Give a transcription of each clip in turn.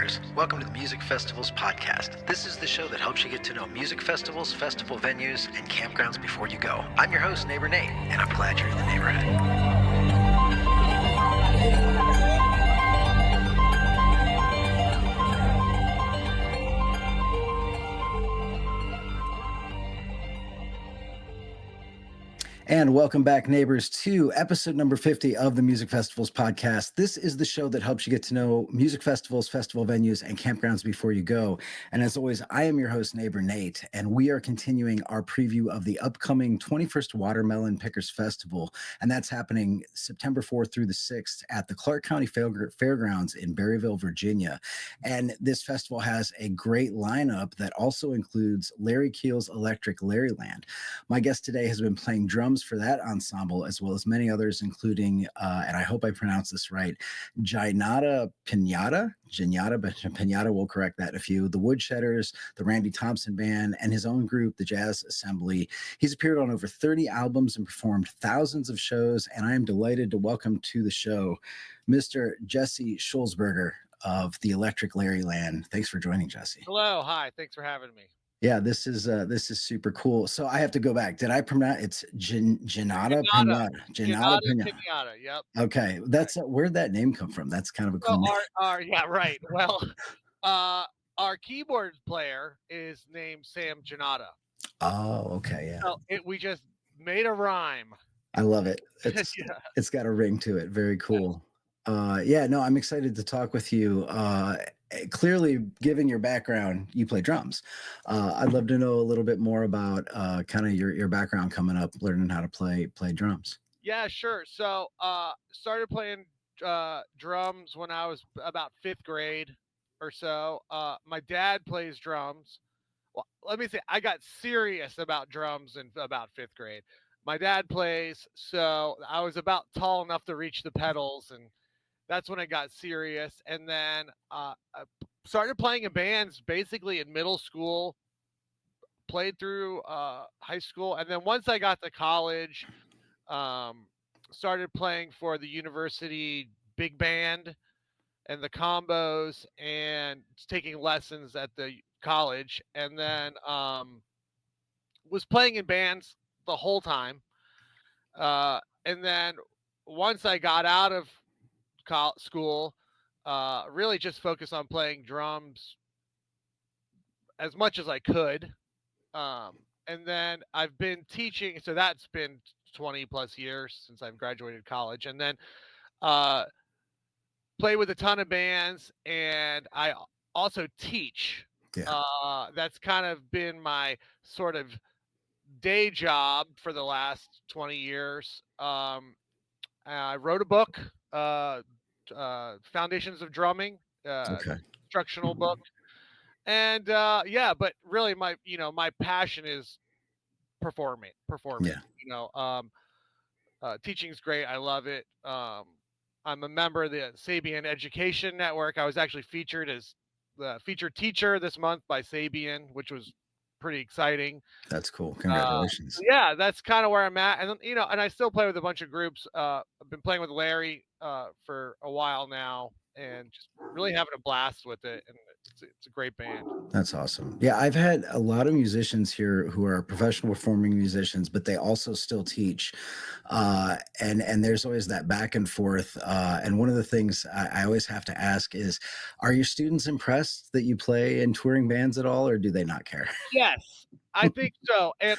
listeners. Welcome to the Music Festivals podcast. This is the show that helps you get to know music festivals, festival venues, and campgrounds before you go. I'm your host, Neighbor Nate, and I'm glad you're in the neighborhood. And welcome back, neighbors, to episode number 50 of the Music Festivals podcast. This is the show that helps you get to know music festivals, festival venues, and campgrounds before you go. And as always, I am your host, Neighbor Nate, and we are continuing our preview of the upcoming 21st Watermelon Pickers Festival. And that's happening September 4th through the 6th at the Clark County Fairgrounds in Berryville, Virginia. And this festival has a great lineup that also includes Larry Keel's Electric Larryland. My guest today has been playing drums for that ensemble, as well as many others, including, and I hope I pronounce this right, Janata Pinata will correct that in a few, the Woodsheders, the Randy Thompson Band, and his own group, the Jazz Assembly. He's appeared on over 30 albums and performed thousands of shows, and I am delighted to welcome to the show Mr. Jesse Shultzaberger of the Electric Larryland. Thanks for joining, Jesse. Hello, hi, thanks for having me. Yeah, this is super cool. So I have to go back. Did I pronounce it's Janata Pinata? Janata Pinata. Yep. Okay, that's where'd that name come from? That's kind of a cool name. Yeah, right. Well, our keyboard player is named Sam Janata. Oh, okay, yeah. So we just made a rhyme. I love it. It's got a ring to it. Very cool. I'm excited to talk with you. Clearly, given your background, you play drums. I'd love to know a little bit more about kind of your background coming up, learning how to play drums. Yeah, sure. So started playing drums when I was about 5th grade or so. My dad plays drums. Well, let me say, I got serious about drums in about 5th grade. My dad plays, so I was about tall enough to reach the pedals, and that's when I got serious. And then I started playing in bands basically in middle school, played through high school. And then once I got to college, started playing for the university big band and the combos and taking lessons at the college. And then was playing in bands the whole time. And then once I got out of school, really just focused on playing drums as much as I could. And then I've been teaching, so that's been 20 plus years since I've graduated college. And then play with a ton of bands, and I also teach. Yeah. That's kind of been my sort of day job for the last 20 years. I wrote a book, Foundations of Drumming, instructional book. And but really my passion is performing. Yeah. Teaching's great. I love it. I'm a member of the Sabian Education Network. I was actually featured as the featured teacher this month by Sabian, which was pretty exciting. That's cool. Congratulations. That's kind of where I'm at. And and I still play with a bunch of groups. I've been playing with Larry for a while now, and just really having a blast with it. And it's a great band. That's awesome. Yeah, I've had a lot of musicians here who are professional performing musicians, but they also still teach. And there's always that back and forth. And one of the things I always have to ask is, are your students impressed that you play in touring bands at all, or do they not care? Yes, I think so. And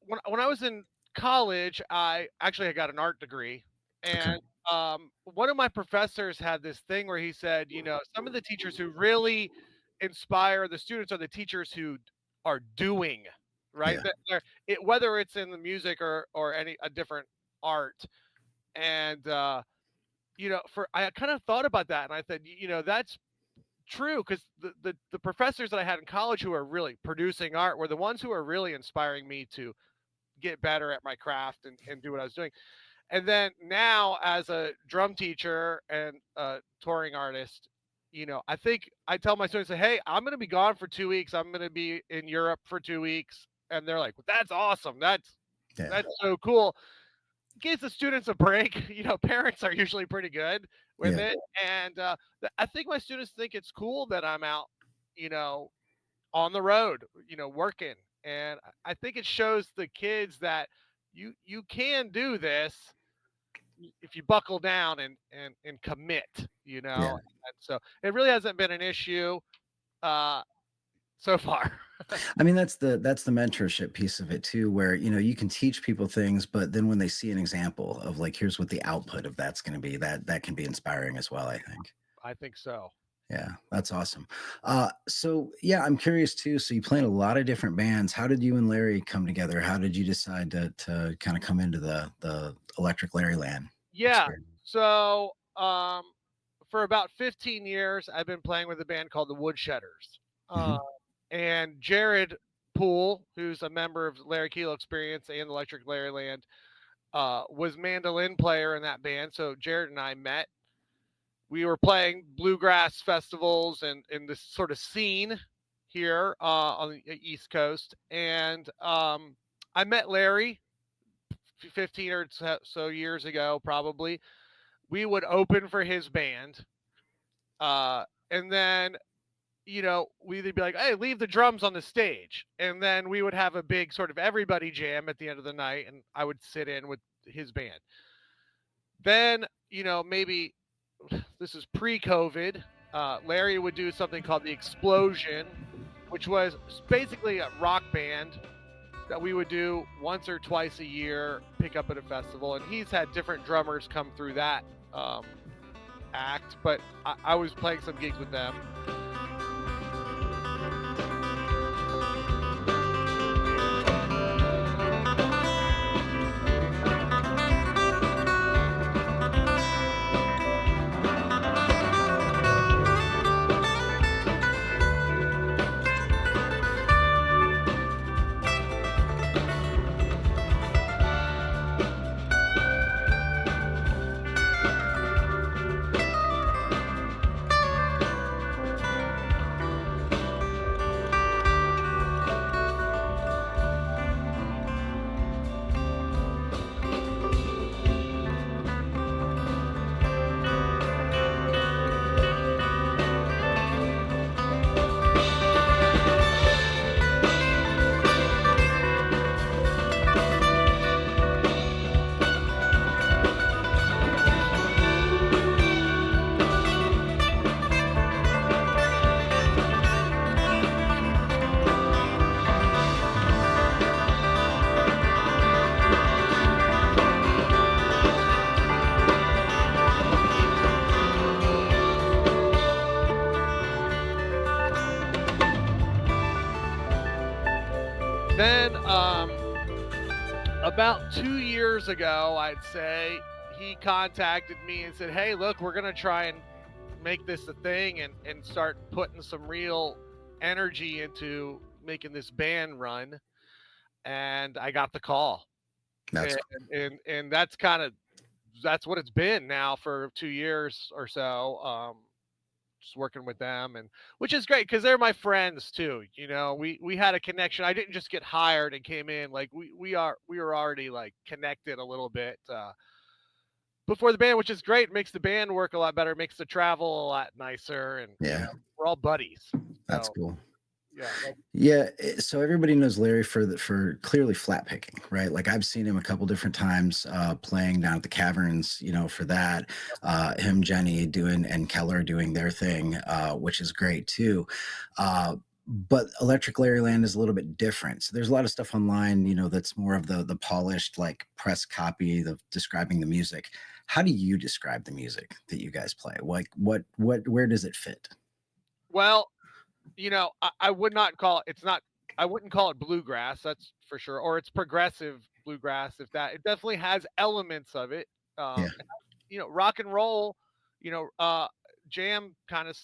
when I was in college, I got an art degree, and one of my professors had this thing where he said, some of the teachers who really inspire the students are the teachers who are doing, right? Yeah. Whether it's in the music or a different art. And, I kind of thought about that, and I said, that's true, because the professors that I had in college who are really producing art were the ones who are really inspiring me to get better at my craft and do what I was doing. And then now, as a drum teacher and a touring artist, I think I tell my students, hey, I'm going to be gone for 2 weeks. I'm going to be in Europe for 2 weeks. And they're like, well, that's awesome. That's so cool. gives the students a break. Parents are usually pretty good with Yeah. it, and I think my students think it's cool that I'm out, you know, on the road, working, and I think it shows the kids that you can do this if you buckle down and commit, Yeah. and so it really hasn't been an issue uh, so far. I mean, that's the mentorship piece of it too, where you can teach people things, but then when they see an example of like, here's what the output of that's going to be, that can be inspiring as well, I think. I think so. Yeah, that's awesome. So yeah, I'm curious too. So you play in a lot of different bands. How did you and Larry come together? How did you decide to kind of come into the Electric Larry Land Yeah. experience? So, for about 15 years, I've been playing with a band called the Woodsheders. Uh, Hmm. and Jared Poole, who's a member of Larry Keel Experience and Electric Larry Land, was mandolin player in that band. So Jared and I met. We were playing bluegrass festivals and in this sort of scene here on the East Coast. And I met Larry 15 or so years ago, probably. We would open for his band. And then, we'd be like, hey, leave the drums on the stage. And then we would have a big sort of everybody jam at the end of the night. And I would sit in with his band. Then, maybe this is pre COVID. Larry would do something called the Explosion, which was basically a rock band that we would do once or twice a year, pick up at a festival. And he's had different drummers come through that act, but I was playing some gigs with them. Then, about 2 years ago, I'd say, he contacted me and said, hey, look, we're going to try and make this a thing and start putting some real energy into making this band run. And I got the call. That's And that's what it's been now for 2 years or so. Just working with them, and which is great because they're my friends too. We had a connection. I didn't just get hired and came in. Like we were already like connected a little bit before the band, which is great. It makes the band work a lot better, makes the travel a lot nicer, and yeah, we're all buddies. that's So cool. yeah, Yeah, so everybody knows Larry for clearly flat picking, right? Like I've seen him a couple different times playing down at the Caverns, for that. Him, Jenny doing and Keller doing their thing, which is great too. But Electric Larry Land is a little bit different. So there's a lot of stuff online, that's more of the polished like press copy of describing the music. How do you describe the music that you guys play? Like where does it fit? well, I would not call it. It's not. I wouldn't call it bluegrass. That's for sure. Or it's progressive bluegrass. If that, it definitely has elements of it. Yeah. Rock and roll. Jam kind of.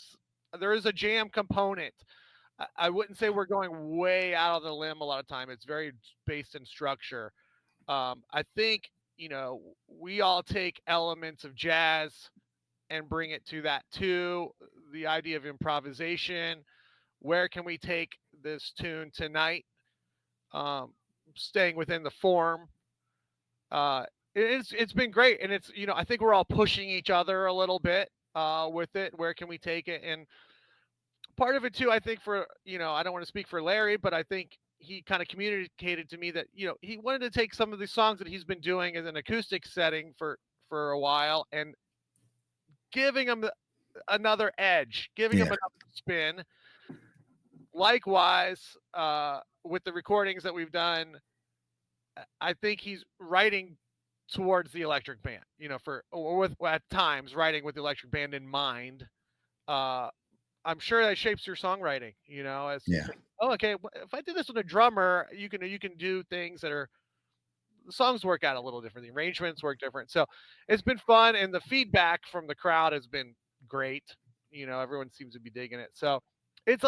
There is a jam component. I wouldn't say we're going way out of the limb a lot of time. It's very based in structure. I think we all take elements of jazz and bring it to that too. The idea of improvisation. Where can we take this tune tonight? Staying within the form. it's been great, and it's, I think we're all pushing each other a little bit with it. Where can we take it? And part of it too, I think, for, I don't want to speak for Larry, but I think he kind of communicated to me that, he wanted to take some of the songs that he's been doing as an acoustic setting for a while, and giving them another edge, giving them Yeah. another spin. Likewise, with the recordings that we've done, I think he's writing towards the electric band, or with, at times, writing with the electric band in mind. Uh, I'm sure that shapes your songwriting, as Yeah. oh, okay, if I did this with a drummer, you can do things that are, the songs work out a little different, the arrangements work different. So it's been fun, and the feedback from the crowd has been great. Everyone seems to be digging it. So it's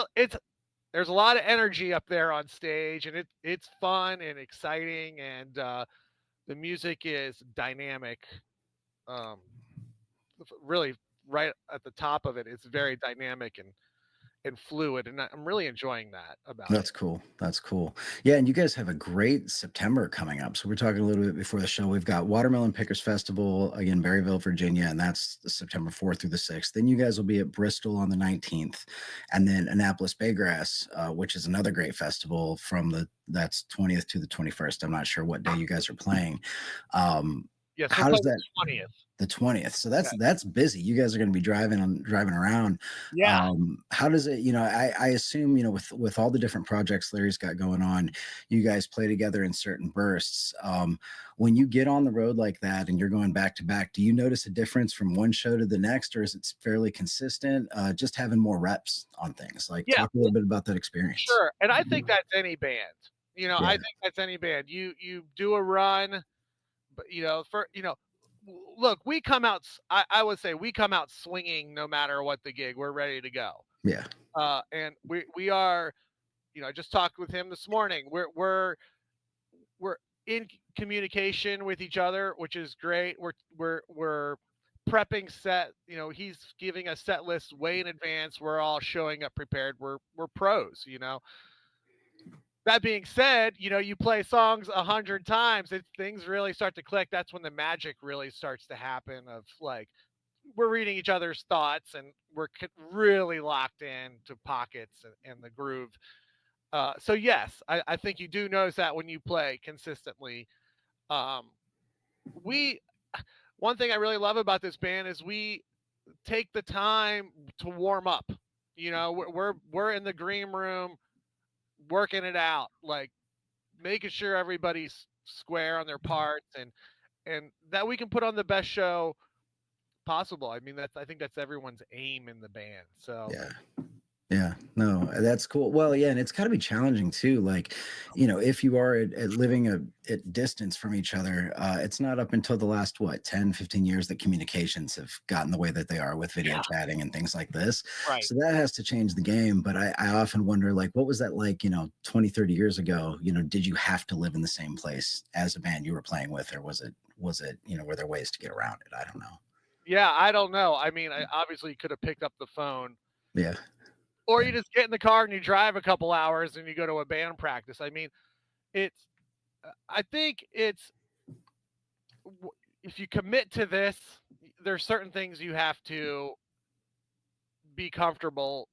there's a lot of energy up there on stage, and it's fun and exciting, and the music is dynamic. Um, really, right at the top of it, it's very dynamic and fluid, and I'm really enjoying that about it. That's cool. That's cool. Yeah, and you guys have a great September coming up. So we're talking a little bit before the show. We've got Watermelon Pickers Festival again, Berryville, Virginia, and that's September 4th through the 6th. Then you guys will be at Bristol on the 19th, and then Annapolis Baygrass, which is another great festival that's 20th to the 21st. I'm not sure what day you guys are playing. Yes, we're How does playing that the 20th. The 20th. So Yeah. that's busy. You guys are going to be driving around. Yeah. How does it, I assume, with all the different projects Larry's got going on, you guys play together in certain bursts. When you get on the road like that and you're going back to back, do you notice a difference from one show to the next, or is it fairly consistent? Just having more reps on things, like, Yeah, talk a little bit about that experience. sure. And I think that's any band. I Yeah. think that's any band. You do a run, but look, we come out. I would say we come out swinging no matter what the gig. We're ready to go. Yeah. And we are. I just talked with him this morning. We're in communication with each other, which is great. We're prepping set. He's giving us set lists way in advance. We're all showing up prepared. We're pros. That being said, you play songs 100 times, things really start to click. That's when the magic really starts to happen. Of like, we're reading each other's thoughts, and we're really locked in to pockets and the groove. So yes, I think you do notice that when you play consistently. Um, we One thing I really love about this band is we take the time to warm up. We're in the green room working it out, like making sure everybody's square on their parts, and that we can put on the best show possible. I mean, I think that's everyone's aim in the band. So Yeah. Yeah, no, that's cool. Well, yeah, and it's got to be challenging too. Like, if you are living at distance from each other, it's not up until the last, 10, 15 years that communications have gotten the way that they are with video chatting and things like this. right. So that has to change the game. But I often wonder, like, what was that like, 20, 30 years ago? Did you have to live in the same place as a band you were playing with, or was it, were there ways to get around it? I don't know. Yeah, I don't know. I mean, I obviously could have picked up the phone, Yeah. or you just get in the car and you drive a couple hours and you go to a band practice. I mean, I think if you commit to this, there's certain things you have to be comfortable,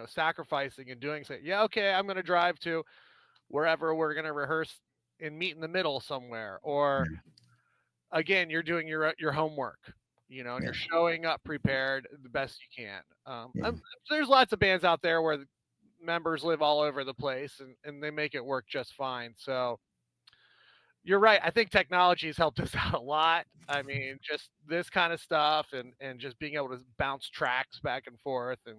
sacrificing and doing. Say, yeah, okay, I'm going to drive to wherever we're going to rehearse and meet in the middle somewhere. Or again, you're doing your homework, and you're showing up prepared the best you can. There's lots of bands out there where the members live all over the place, and they make it work just fine. So you're right. I think technology has helped us out a lot. I mean, just this kind of stuff, and just being able to bounce tracks back and forth, and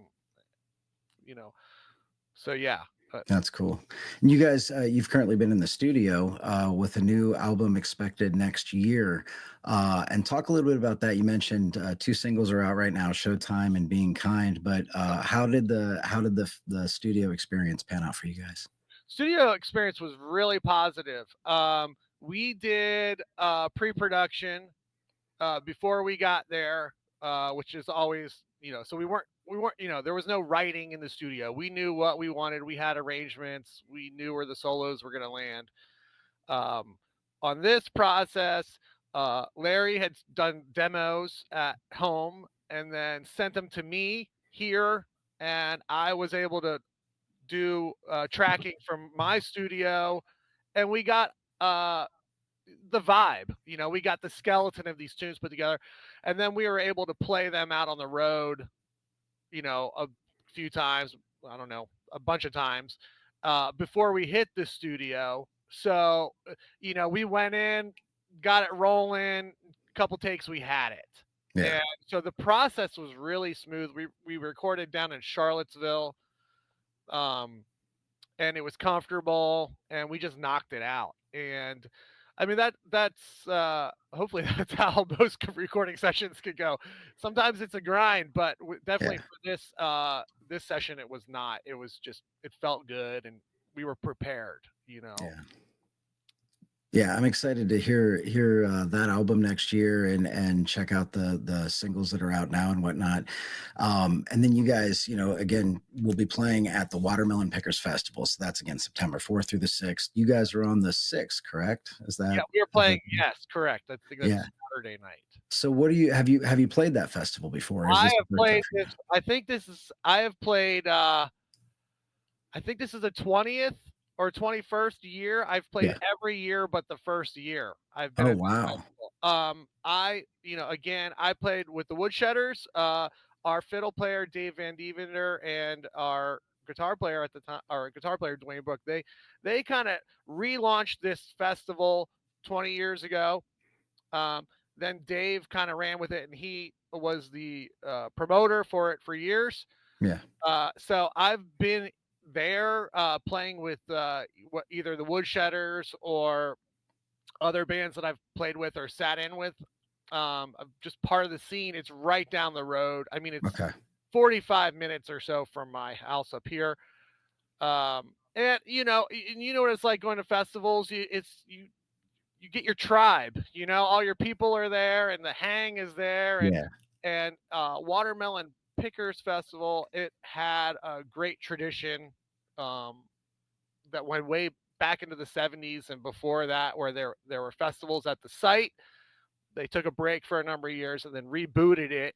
so yeah. That's cool. And you guys, you've currently been in the studio with a new album expected next year. And talk a little bit about that. You mentioned two singles are out right now, Showtime and Being Kind. But how did the studio experience pan out for you guys? Studio experience was really positive. We did pre-production before we got there, which is always, so we weren't, there was no writing in the studio. We knew what we wanted. We had arrangements. We knew where the solos were going to land. On this process, Larry had done demos at home and then sent them to me here, and I was able to do tracking from my studio, and we got the vibe. We got the skeleton of these tunes put together, and then we were able to play them out on the road, a few times. I don't know, a bunch of times before we hit the studio. So, we went in, got it rolling, couple takes, we had it. Yeah. And so the process was really smooth. We recorded down in Charlottesville, um, and it was comfortable, and we just knocked it out. And I mean that's hopefully that's how most recording sessions could go. Sometimes it's a grind, but definitely Yeah. for this session it was not. It was just, it felt good, and we were prepared. Yeah. Yeah, I'm excited to hear that album next year and check out the singles that are out now and whatnot. And then you guys, again, will be playing at the Watermelon Pickers Festival. So that's again September 4th through the 6th. You guys are on the 6th, correct? Yeah, we were playing. Yes, correct. I think that's Yeah. Saturday night. So what do you have you played that festival before? Or is I this have the first time played for you? this. I have played. I think this is the 20th or 21st year. I've played Yeah. every year but the first year I've been Oh, at this wow. festival. Again, I played with the Woodsheders, our fiddle player Dave Van Devender, and our guitar player at the time, our guitar player Dwayne Brook. They kind of relaunched this festival 20 years ago. Um, then Dave kind of ran with it, and he was the promoter for it for years. Yeah. So I've been there playing with either the Woodsheders or other bands that I've played with or sat in with. I'm just part of the scene. It's right down the road. I mean, it's Okay. 45 minutes or so from my house up here. And you know what it's like going to festivals. You get your tribe. All your people are there, and the hang is there, and Yeah. Watermelon Pickers Festival, it had a great tradition that went way back into the 70s and before that, where there were festivals at the site. They took a break for a number of years and then rebooted it.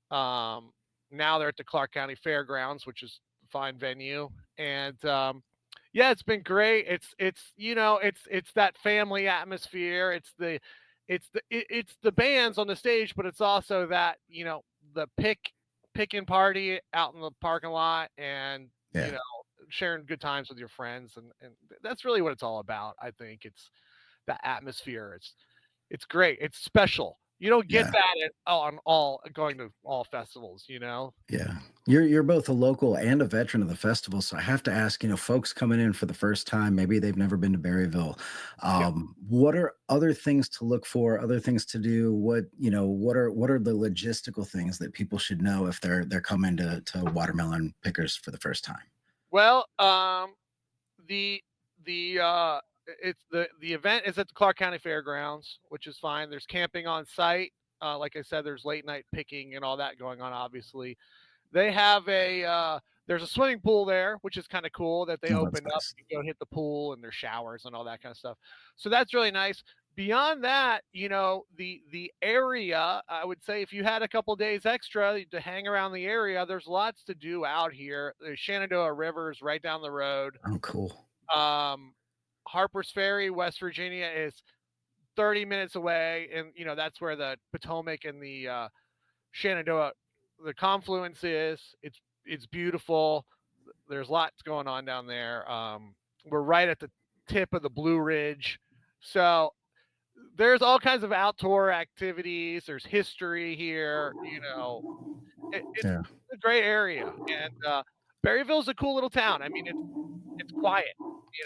Now they're at the Clark County Fairgrounds, which is a fine venue. And yeah, it's been great. It's that family atmosphere. It's the bands on the stage, but it's also that, the picking party out in the parking lot, and Yeah. sharing good times with your friends, and that's really what it's all about. I think it's the atmosphere. It's great. It's special. You don't get Yeah. that on all going to all festivals. Yeah. You're both a local and a veteran of the festival, so I have to ask, folks coming in for the first time, maybe they've never been to Berryville. Yeah. What are other things to look for, other things to do? What are the logistical things that people should know if they're coming to Watermelon Pickers for the first time? Well, the it's the event is at the Clark County Fairgrounds, which is fine. There's camping on site. Like I said, there's late night picking and all that going on. Obviously, they have there's a swimming pool there, which is kind of cool that they Oh, that's opened up. nice. You can go hit the pool, and there's showers and all that kind of stuff. So that's really nice. Beyond that, the area, I would say if you had a couple days extra to hang around the area, there's lots to do out here. The Shenandoah River is right down the road. Oh, cool. Um, Harper's Ferry, West Virginia is 30 minutes away, and that's where the Potomac and the Shenandoah, the confluence is. It's beautiful. There's lots going on down there. We're right at the tip of the Blue Ridge, so there's all kinds of outdoor activities. There's history here. It's Yeah. a great area, and Berryville's a cool little town. I mean, it's quiet.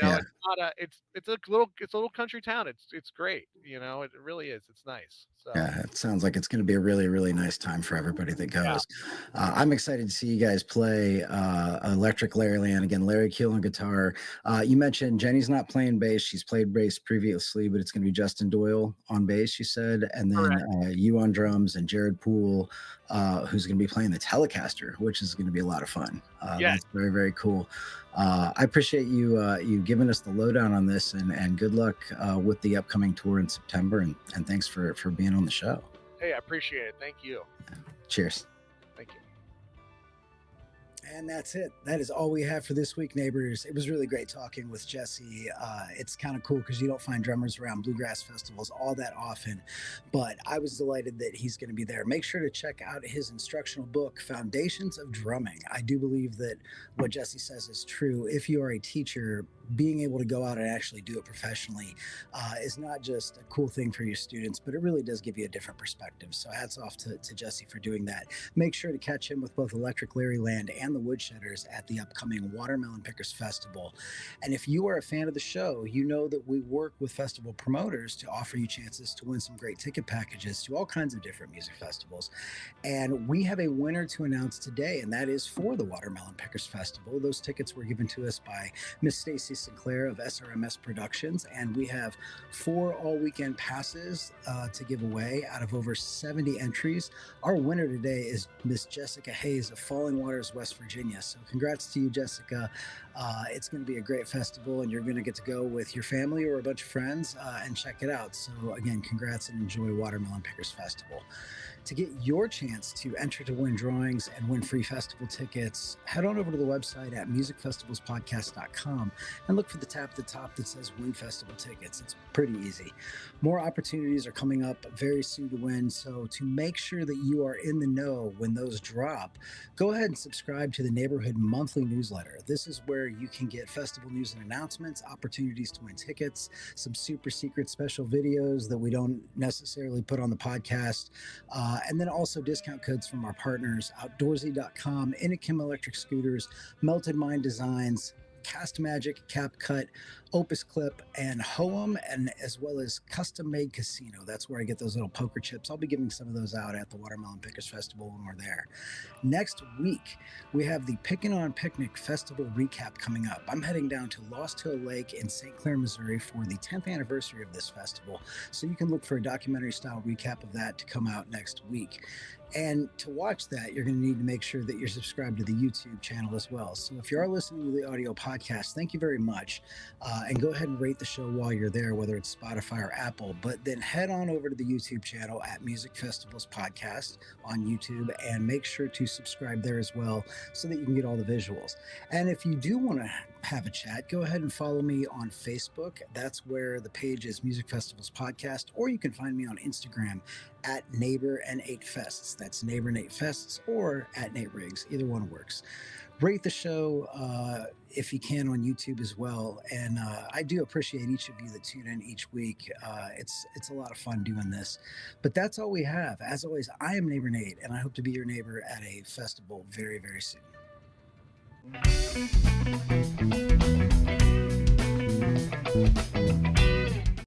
Yeah. It's not it's a little country town. It's great. It really is. It's nice. So Yeah, it sounds like it's going to be a really, really nice time for everybody that yeah, goes. I'm excited to see you guys play Electric Laryland again. Larry Keel on guitar. You mentioned Jenny's not playing bass; she's played bass previously, but it's going to be Justin Doyle on bass. You said, and then correct. you on drums and Jared Poole, who's going to be playing the Telecaster, which is going to be a lot of fun. Yeah. That's very, very cool. I appreciate you giving us the lowdown on this, and good luck with the upcoming tour in September. And thanks for being on the show. Hey, I appreciate it. Thank you. Cheers. Thank you. And that's it. That is all we have for this week, neighbors. It was really great talking with Jesse. It's kind of cool because you don't find drummers around bluegrass festivals all that often, but I was delighted that he's going to be there. Make sure to check out his instructional book, Foundations of Drumming. I do believe that what Jesse says is true. If you are a teacher, being able to go out and actually do it professionally is not just a cool thing for your students, but it really does give you a different perspective. So hats off to Jesse for doing that. Make sure to catch him with both Electric Larryland and the Woodsheders at the upcoming Watermelon Pickers Festival. And if you are a fan of the show, you know that we work with festival promoters to offer you chances to win some great ticket packages to all kinds of different music festivals. And we have a winner to announce today, and that is for the Watermelon Pickers Festival. Those tickets were given to us by Miss Stacy Sinclair of SRMS Productions, and we have 4 all-weekend passes to give away out of over 70 entries. Our winner today is Miss Jessica Hayes of Falling Waters, West Virginia. So congrats to you, Jessica. It's going to be a great festival, and you're going to get to go with your family or a bunch of friends and check it out. So again, congrats and enjoy Watermelon Pickers Festival. To get your chance to enter to win drawings and win free festival tickets, head on over to the website at musicfestivalspodcast.com and look for the tab at the top that says Win Festival Tickets. It's pretty easy. More opportunities are coming up very soon to win, so to make sure that you are in the know when those drop, go ahead and subscribe to the Neighborhood Monthly Newsletter. This is where you can get festival news and announcements, opportunities to win tickets, some super secret special videos that we don't necessarily put on the podcast, and then also discount codes from our partners, Outdoorsy.com, Inokim Electric Scooters, Melted Mind Designs, Cast Magic, CapCut, Opus Clip, and Hoem, and as well as Custom Made Casino. That's where I get those little poker chips. I'll be giving some of those out at the Watermelon Pickers Festival when we're there. Next week, we have the Pickin' On Picnic Festival recap coming up. I'm heading down to Lost Hill Lake in St. Clair, Missouri for the 10th anniversary of this festival. So you can look for a documentary-style recap of that to come out next week. And to watch that, you're going to need to make sure that you're subscribed to the YouTube channel as well. So if you are listening to the audio podcast, thank you very much. And go ahead and rate the show while you're there, whether it's Spotify or Apple. But then head on over to the YouTube channel at Music Festivals Podcast on YouTube and make sure to subscribe there as well so that you can get all the visuals. And if you do want to have a chat, go ahead and follow me on Facebook. That's where the page is Music Festivals Podcast, or you can find me on Instagram at Neighbor and 8 Fests. That's Neighbor and 8 Fests, or at Nate Riggs. Either one works. Rate the show if you can on YouTube as well. And I do appreciate each of you that tune in each week. It's a lot of fun doing this. But that's all we have. As always, I am Neighbor Nate, and I hope to be your neighbor at a festival very, very soon.